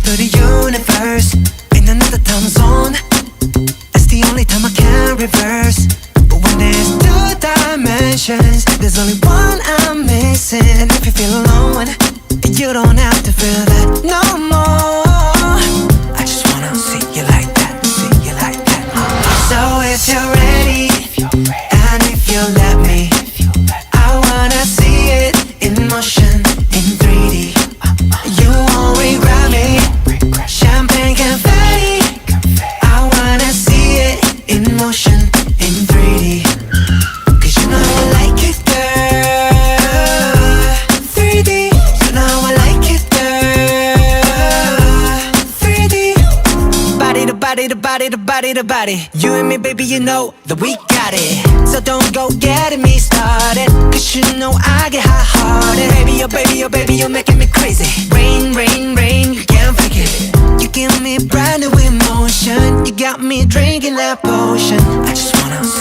to the universe in another time zone. That's the only time I can reverse. But when there's two dimensions, there's only one I'm missing. And if you feel alone, you don't have to feel that no more. I just wanna see you like that, see you like that. So if you're ready, and if you let me, I wanna see it in motion, in 3D. You won't regret me. Champagne confetti. I wanna see it in motion, in 3D. Cause you know I like it, girl. 3D. You know I like it, girl. 3D. Body to body to body to body to body. You and me, baby, you know that we got it. So don't go getting me started, cause you know I get hot-hearted. Baby, oh baby, oh baby, you're making me crazy. Rain, rain, rain, you can't fake it. You give me brand new emotion. You got me drinking that potion. I just wanna see